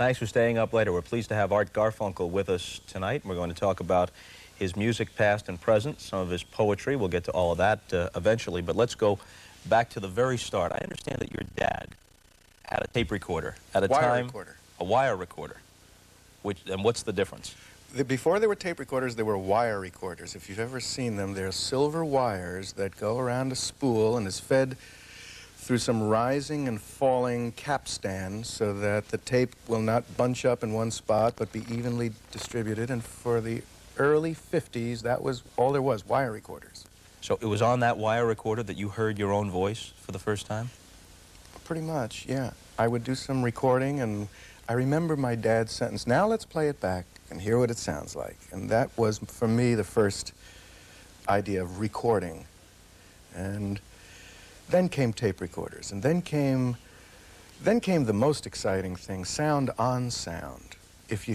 Thanks for staying up later. We're pleased to have Art Garfunkel with us tonight. We're going to talk about his music past and present, some of his poetry. We'll get to all of that eventually, but let's go back to the very start. I understand that your dad had a tape recorder at a time. Recorder. A wire recorder. And what's the difference? Before there were tape recorders, there were wire recorders. If you've ever seen them, they're silver wires that go around a spool and is fed through some rising and falling capstan so that the tape will not bunch up in one spot but be evenly distributed. And for the early 50s, that was all there was, wire recorders. So it was on that wire recorder that you heard your own voice for the first time? Pretty much, yeah. I would do some recording, and I remember my dad's sentence, "Now let's play it back and hear what it sounds like." And that was, for me, the first idea of recording. And then came tape recorders, and then came the most exciting thing, sound on sound. If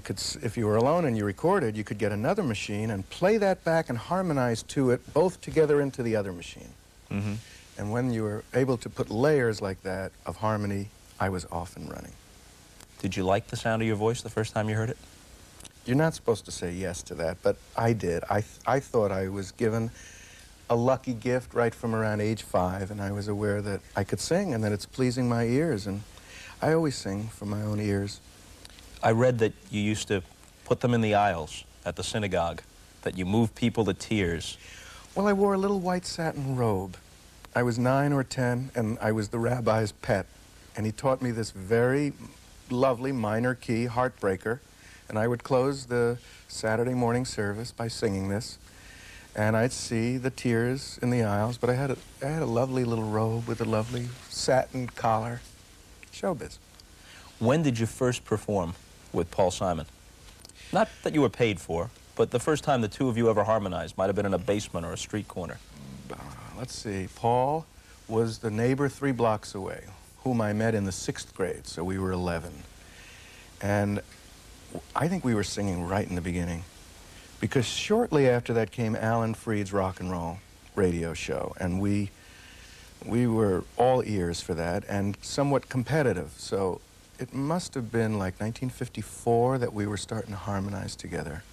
you were alone and you recorded, you could get another machine and play that back and harmonize to it, both together into the other machine. Mm-hmm. And when you were able to put layers like that of harmony, I was off and running. Did you like the sound of your voice the first time you heard it? You're not supposed to say yes to that, but I did. I thought I was given a lucky gift right from around age 5, and I was aware that I could sing and that it's pleasing my ears, and I always sing for my own ears. I read that you used to put them in the aisles at the synagogue, that you moved people to tears. Well, I wore a little white satin robe. I was 9 or 10, and I was the rabbi's pet, and he taught me this very lovely minor key heartbreaker, and I would close the Saturday morning service by singing this, and I'd see the tears in the aisles, but I had a lovely little robe with a lovely satin collar. Showbiz. When did you first perform with Paul Simon? Not that you were paid for, but the first time the two of you ever harmonized might have been in a basement or a street corner. Let's see. Paul was the neighbor 3 blocks away, whom I met in the 6th grade, so we were 11. And I think we were singing right in the beginning, because shortly after that came Alan Freed's rock and roll radio show, and we were all ears for that and somewhat competitive. So it must have been like 1954 that we were starting to harmonize together.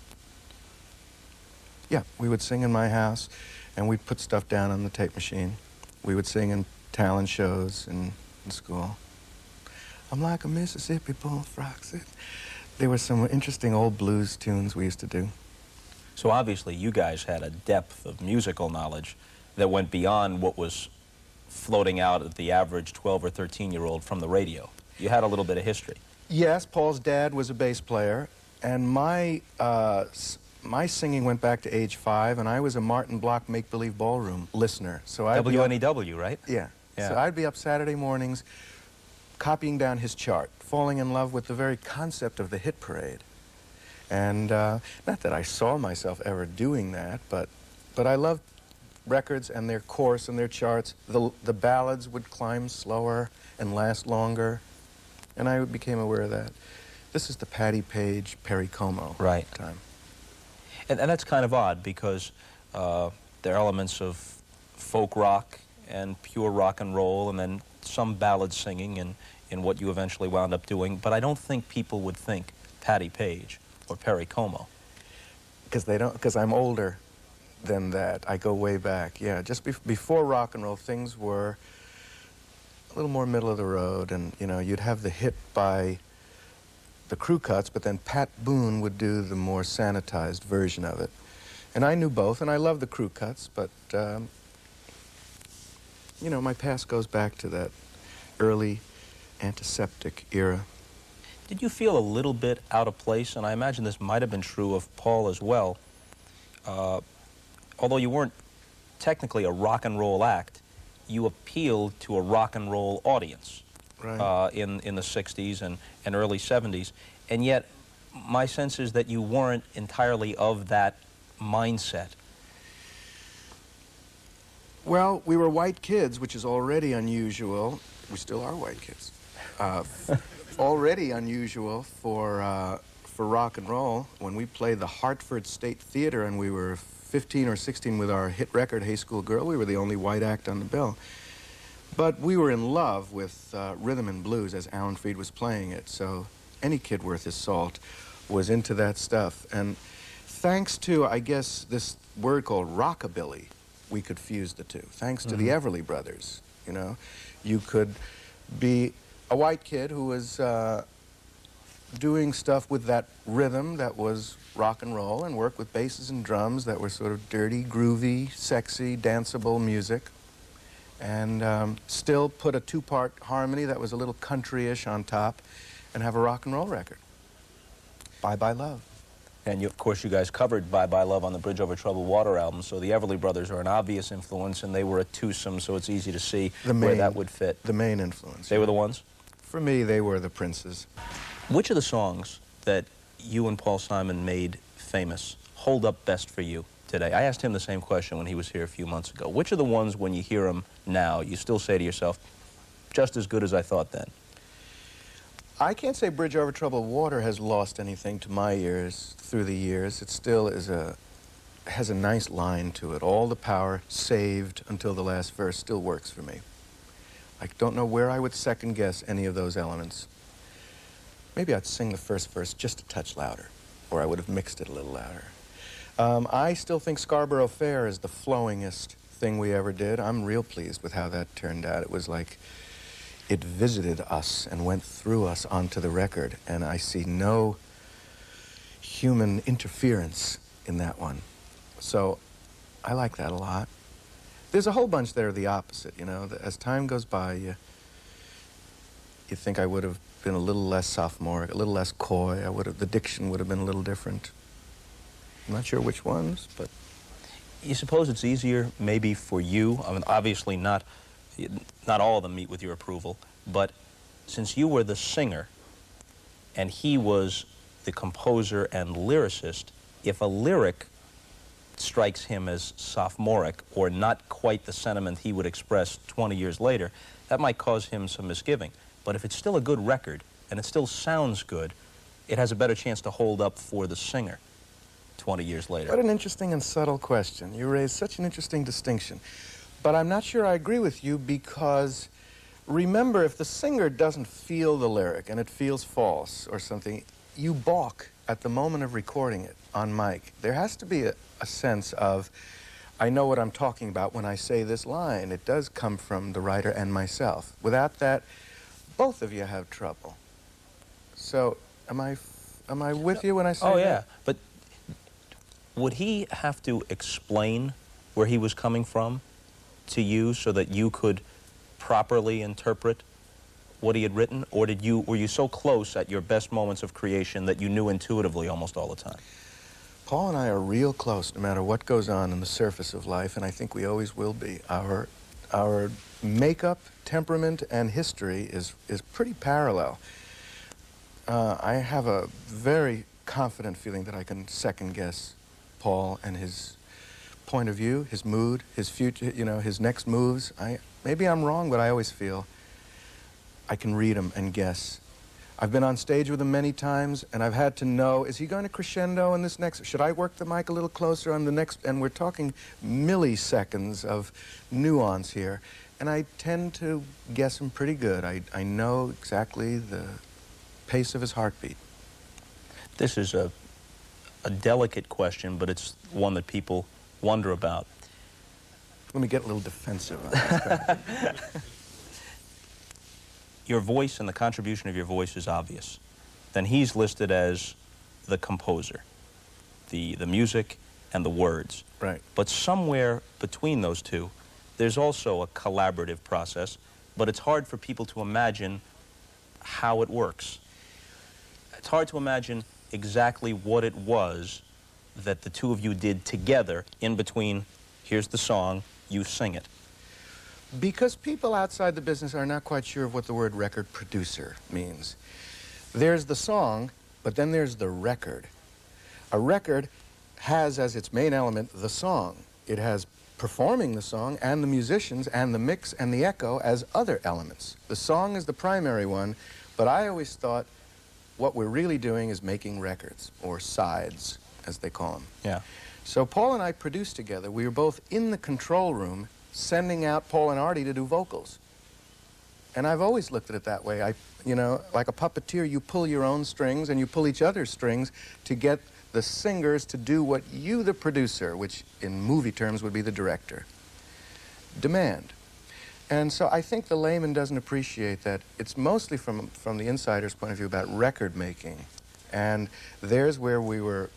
Yeah, we would sing in my house, and we'd put stuff down on the tape machine. We would sing in talent shows in school. I'm like a Mississippi bullfrog. There were some interesting old blues tunes we used to do. So obviously you guys had a depth of musical knowledge that went beyond what was floating out at the average 12 or 13-year-old from the radio. You had a little bit of history. Yes, Paul's dad was a bass player, and my singing went back to age 5, and I was a Martin Block make-believe ballroom listener. So WNEW, right? Yeah. Yeah. So I'd be up Saturday mornings copying down his chart, falling in love with the very concept of the hit parade. And not that I saw myself ever doing that, but I loved records and their course and their charts. The ballads would climb slower and last longer, and I became aware of that. This is the Patti Page, Perry Como time. And that's kind of odd, because there are elements of folk rock and pure rock and roll, and then some ballad singing in what you eventually wound up doing. But I don't think people would think Patti Page or Perry Como. Because I'm older than that. I go way back. Yeah, just before rock and roll, things were a little more middle of the road, and you know, you'd have the hit by the Crew Cuts, but then Pat Boone would do the more sanitized version of it. And I knew both, and I loved the Crew Cuts, but you know, my past goes back to that early antiseptic era. Did you feel a little bit out of place? And I imagine this might have been true of Paul as well. Although you weren't technically a rock and roll act, you appealed to a rock and roll audience in the 60s and early 70s. And yet, my sense is that you weren't entirely of that mindset. Well, we were white kids, which is already unusual. We still are white kids. Already unusual for rock and roll. When we played the Hartford State Theater and we were 15 or 16 with our hit record, Hey School Girl, we were the only white act on the bill. But we were in love with rhythm and blues as Alan Freed was playing it, so any kid worth his salt was into that stuff. And thanks to, I guess, this word called rockabilly, we could fuse the two. Thanks to the Everly Brothers, you know. You could be a white kid who was doing stuff with that rhythm that was rock and roll and work with basses and drums that were sort of dirty, groovy, sexy, danceable music, and still put a two-part harmony that was a little country-ish on top and have a rock and roll record. Bye Bye Love. And of course, you guys covered Bye Bye Love on the Bridge Over Troubled Water album, so the Everly Brothers are an obvious influence, and they were a twosome, so it's easy to see where that would fit. The main influence. They were the ones? For me, they were the princes. Which of the songs that you and Paul Simon made famous hold up best for you today? I asked him the same question when he was here a few months ago. Which of the ones, when you hear them now, you still say to yourself, just as good as I thought then? I can't say Bridge Over Troubled Water has lost anything to my ears through the years. It still has a nice line to it. All the power saved until the last verse still works for me. I don't know where I would second guess any of those elements. Maybe I'd sing the first verse just a touch louder, or I would have mixed it a little louder. I still think Scarborough Fair is the flowingest thing we ever did. I'm real pleased with how that turned out. It was like it visited us and went through us onto the record, and I see no human interference in that one. So I like that a lot. There's a whole bunch that are the opposite, you know. As time goes by, you think I would have been a little less sophomoric, a little less coy. The diction would have been a little different. I'm not sure which ones, but... You suppose it's easier maybe for you, I mean, obviously not all of them meet with your approval, but since you were the singer and he was the composer and lyricist, if a lyric strikes him as sophomoric or not quite the sentiment he would express 20 years later, that might cause him some misgiving. But if it's still a good record and it still sounds good, it has a better chance to hold up for the singer 20 years later. What an interesting and subtle question. You raised such an interesting distinction. But I'm not sure I agree with you, because remember, if the singer doesn't feel the lyric and it feels false or something, you balk at the moment of recording it on mic. There has to be a sense of, I know what I'm talking about when I say this line. It does come from the writer and myself. Without that, both of you have trouble. So, am I with you when I say that? Oh, yeah. But would he have to explain where he was coming from to you so that you could properly interpret what he had written? Or were you so close at your best moments of creation that you knew intuitively almost all the time? Paul and I are real close no matter what goes on the surface of life, and I think we always will be. Our makeup, temperament, and history is pretty parallel. I have a very confident feeling that I can second guess Paul and his point of view, his mood, his future, you know, his next moves. Maybe I'm wrong, but I always feel I can read him and guess. I've been on stage with him many times, and I've had to know, is he going to crescendo in this next? Should I work the mic a little closer on the next? And we're talking milliseconds of nuance here, and I tend to guess him pretty good. I know exactly the pace of his heartbeat. This is a delicate question, but it's one that people wonder about. Let me get a little defensive on this. Your voice and the contribution of your voice is obvious. Then he's listed as the composer, the music and the words. Right. But somewhere between those two, there's also a collaborative process, but it's hard for people to imagine how it works. It's hard to imagine exactly what it was that the two of you did together in between, here's the song, you sing it. Because people outside the business are not quite sure of what the word record producer means. There's the song, but then there's the record. A record has as its main element the song. It has performing the song and the musicians and the mix and the echo as other elements. The song is the primary one, but I always thought what we're really doing is making records, or sides, as they call them. Yeah. So Paul and I produced together. We were both in the control room sending out Paul and Artie to do vocals. And I've always looked at it that way. You know, like a puppeteer, you pull your own strings and you pull each other's strings to get the singers to do what you, the producer, which in movie terms would be the director, demand. And so I think the layman doesn't appreciate that. It's mostly from the insider's point of view about record making. And there's where we were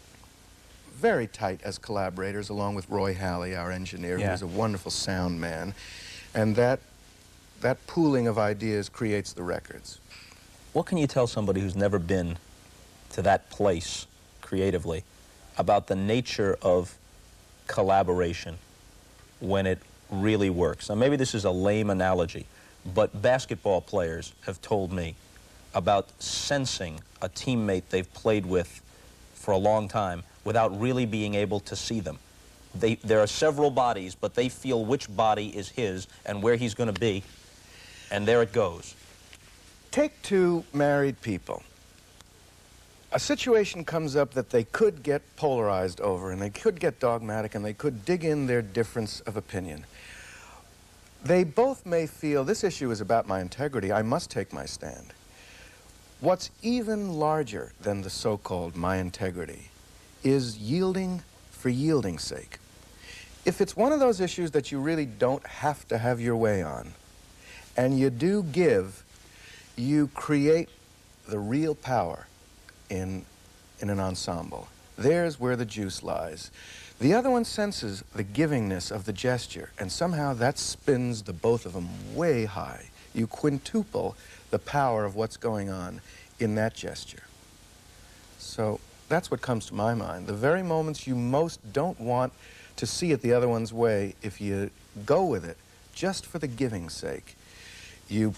very tight as collaborators, along with Roy Halley, our engineer, who's a wonderful sound man. And that pooling of ideas creates the records. What can you tell somebody who's never been to that place creatively about the nature of collaboration when it really works? Now, maybe this is a lame analogy, but basketball players have told me about sensing a teammate they've played with for a long time without really being able to see them. There are several bodies, but they feel which body is his and where he's going to be, and there it goes. Take two married people. A situation comes up that they could get polarized over, and they could get dogmatic, and they could dig in their difference of opinion. They both may feel, this issue is about my integrity, I must take my stand. What's even larger than the so-called my integrity is yielding for yielding's sake. If it's one of those issues that you really don't have to have your way on, and you do give, you create the real power in an ensemble. There's where the juice lies. The other one senses the givingness of the gesture, and somehow that spins the both of them way high. You quintuple the power of what's going on in that gesture. So that's what comes to my mind. The very moments you most don't want to see it the other one's way, if you go with it just for the giving's sake, you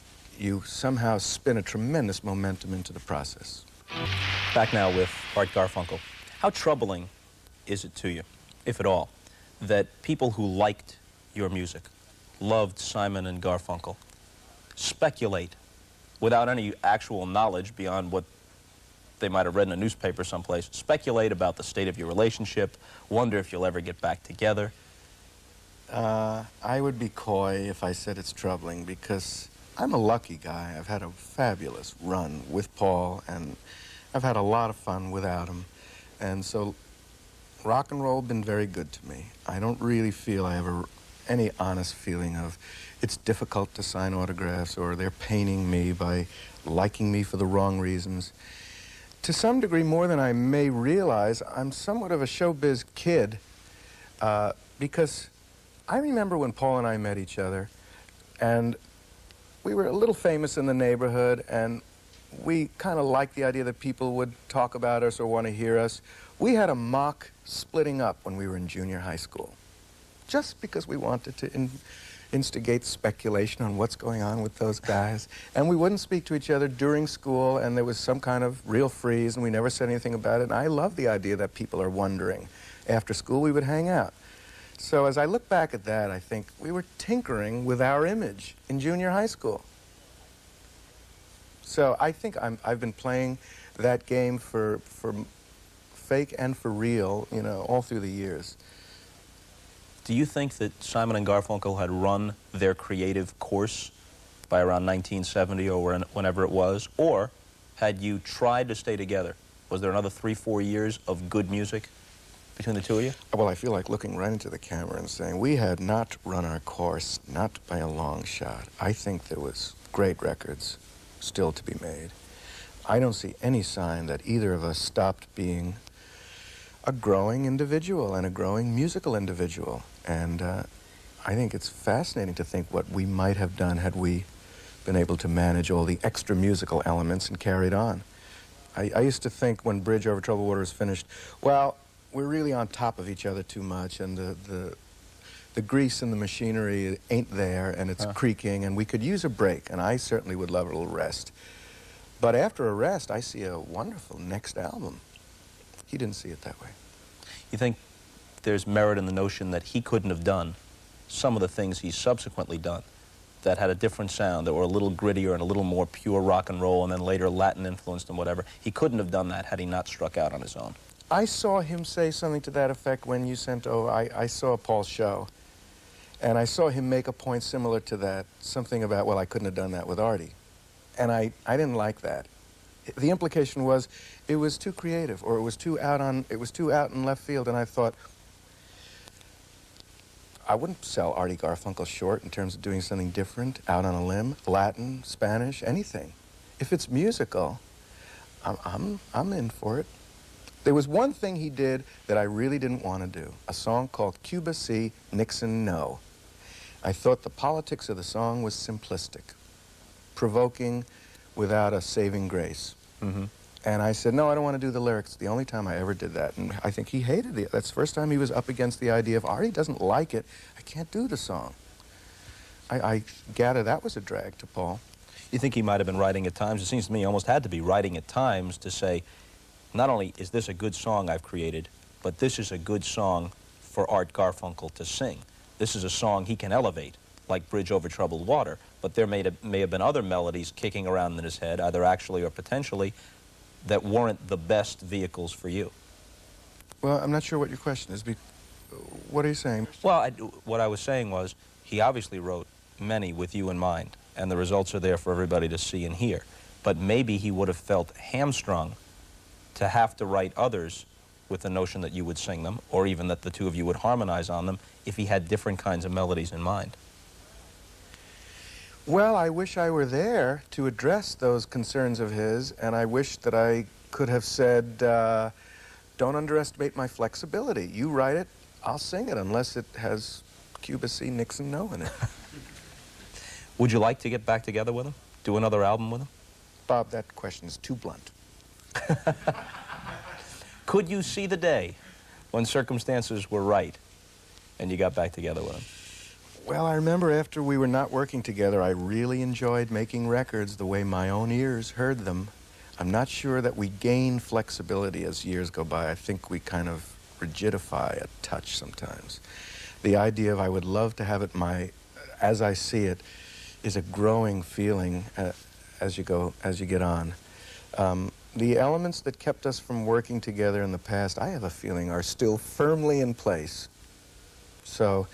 somehow spin a tremendous momentum into the process. Back now with Art Garfunkel. How troubling is it to you, if at all, that people who liked your music, loved Simon and Garfunkel, speculate without any actual knowledge beyond what they might have read in a newspaper someplace, speculate about the state of your relationship, wonder if you'll ever get back together? I would be coy if I said it's troubling, because I'm a lucky guy. I've had a fabulous run with Paul, and I've had a lot of fun without him. And so rock and roll has been very good to me. I don't really feel I have any honest feeling of it's difficult to sign autographs, or they're painting me by liking me for the wrong reasons. To some degree, more than I may realize, I'm somewhat of a showbiz kid, because I remember when Paul and I met each other, and we were a little famous in the neighborhood, and we kind of liked the idea that people would talk about us or want to hear us. We had a mock splitting up when we were in junior high school, just because we wanted to instigate speculation on what's going on with those guys. And we wouldn't speak to each other during school, and there was some kind of real freeze, and we never said anything about it. And I love the idea that people are wondering. After school, we would hang out. So as I look back at that, I think we were tinkering with our image in junior high school. So I think I've been playing that game for fake and for real, you know, all through the years. Do you think that Simon and Garfunkel had run their creative course by around 1970 or whenever it was? Or had you tried to stay together? Was there another 3-4 years of good music between the two of you? Well, I feel like looking right into the camera and saying we had not run our course, not by a long shot. I think there was great records still to be made. I don't see any sign that either of us stopped being a growing individual and a growing musical individual. And I think it's fascinating to think what we might have done had we been able to manage all the extra musical elements and carried on. I used to think when Bridge Over Troubled Water was finished, well, we're really on top of each other too much, and the grease in the machinery ain't there, and it's creaking, and we could use a break, and I certainly would love a little rest. But after a rest, I see a wonderful next album. He didn't see it that way. You think there's merit in the notion that he couldn't have done some of the things he's subsequently done that had a different sound, that were a little grittier and a little more pure rock and roll, and then later Latin influenced and whatever? He couldn't have done that had he not struck out on his own. I saw him say something to that effect when you sent over. I saw Paul's show, And I saw him make a point similar to that, something about, well, I couldn't have done that with Artie. And I didn't like that. The implication was it was too creative, or it was too out in left field, and I thought, I wouldn't sell Artie Garfunkel short in terms of doing something different, out on a limb, Latin, Spanish, anything. If it's musical, I'm in for it. There was one thing he did that I really didn't want to do, a song called Cuba See, Nixon No. I thought the politics of the song was simplistic, provoking without a saving grace. Mm-hmm. And I said, no, I don't want to do the lyrics. The only time I ever did that. And I think he hated it. That's the first time he was up against the idea of, Artie doesn't like it, I can't do the song. I gather that was a drag to Paul. You think he might have been writing at times? It seems to me he almost had to be writing at times to say, not only is this a good song I've created, but this is a good song for Art Garfunkel to sing. This is a song he can elevate, like Bridge Over Troubled Water. But there may have been other melodies kicking around in his head, either actually or potentially, that weren't the best vehicles for you. Well, I'm not sure what your question is. What are you saying? Well, what I was saying was, he obviously wrote many with you in mind, and the results are there for everybody to see and hear. But maybe he would have felt hamstrung to have to write others with the notion that you would sing them, or even that the two of you would harmonize on them, if he had different kinds of melodies in mind. Well, I wish I were there to address those concerns of his, and I wish that I could have said, don't underestimate my flexibility. You write it, I'll sing it, unless it has Cuba See, Nixon No in it. Would you like to get back together with him? Do another album with him? Bob, that question is too blunt. Could you see the day when circumstances were right and you got back together with him? Well, I remember after we were not working together, I really enjoyed making records the way my own ears heard them. I'm not sure that we gain flexibility as years go by. I think we kind of rigidify a touch sometimes. The idea of I would love to have it as I see it is a growing feeling as you get on. The elements that kept us from working together in the past, I have a feeling, are still firmly in place. So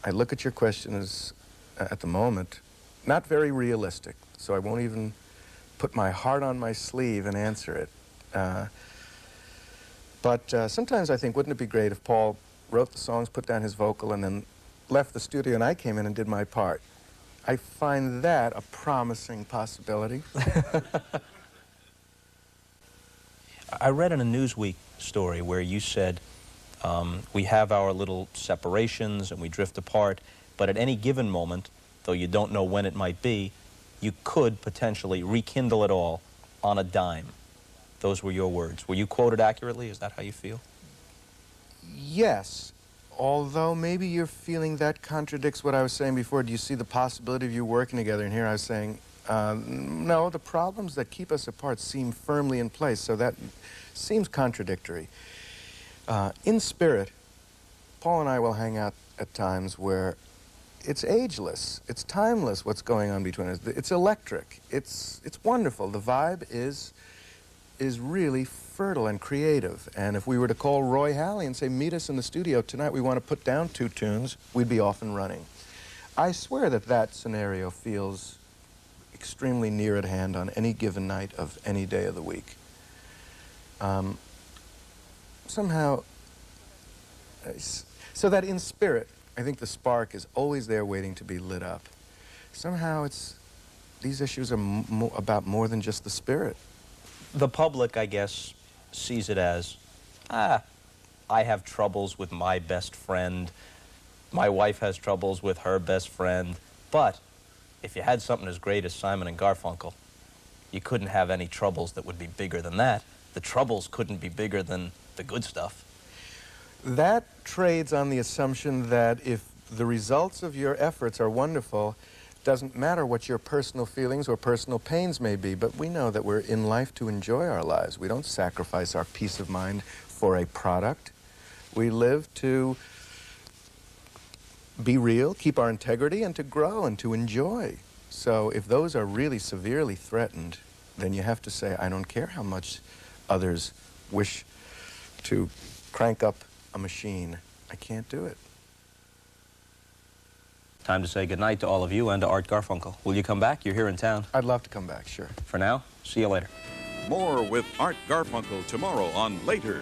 I look at your question as, at the moment, not very realistic. So I won't even put my heart on my sleeve and answer it. But sometimes I think, wouldn't it be great if Paul wrote the songs, put down his vocal, and then left the studio and I came in and did my part? I find that a promising possibility. I read in a Newsweek story where you said, we have our little separations and we drift apart, but at any given moment, though you don't know when it might be, you could potentially rekindle it all on a dime. Those were your words. Were you quoted accurately? Is that how you feel? Yes, although maybe your feeling that contradicts what I was saying before. Do you see the possibility of you working together? And here I was saying, no, the problems that keep us apart seem firmly in place, so that seems contradictory. In spirit, Paul and I will hang out at times where it's ageless, it's timeless what's going on between us. It's electric, it's wonderful. The vibe is really fertile and creative. And if we were to call Roy Halley and say, meet us in the studio tonight, we want to put down 2 tunes, we'd be off and running. I swear that that scenario feels extremely near at hand on any given night of any day of the week. Somehow, so that in spirit, I think the spark is always there waiting to be lit up. Somehow these issues are about more than just the spirit. The public, I guess, sees it as, I have troubles with my best friend, my wife has troubles with her best friend, but if you had something as great as Simon and Garfunkel, you couldn't have any troubles that would be bigger than that. The troubles couldn't be bigger than the good stuff. That trades on the assumption that if the results of your efforts are wonderful, doesn't matter what your personal feelings or personal pains may be, but we know that we're in life to enjoy our lives. We don't sacrifice our peace of mind for a product. We live to be real, keep our integrity, and to grow and to enjoy. So if those are really severely threatened, then you have to say, I don't care how much others wish to crank up a machine. I can't do it. Time to say goodnight to all of you and to Art Garfunkel. Will you come back? You're here in town. I'd love to come back, sure. For now, see you later. More with Art Garfunkel tomorrow on Later.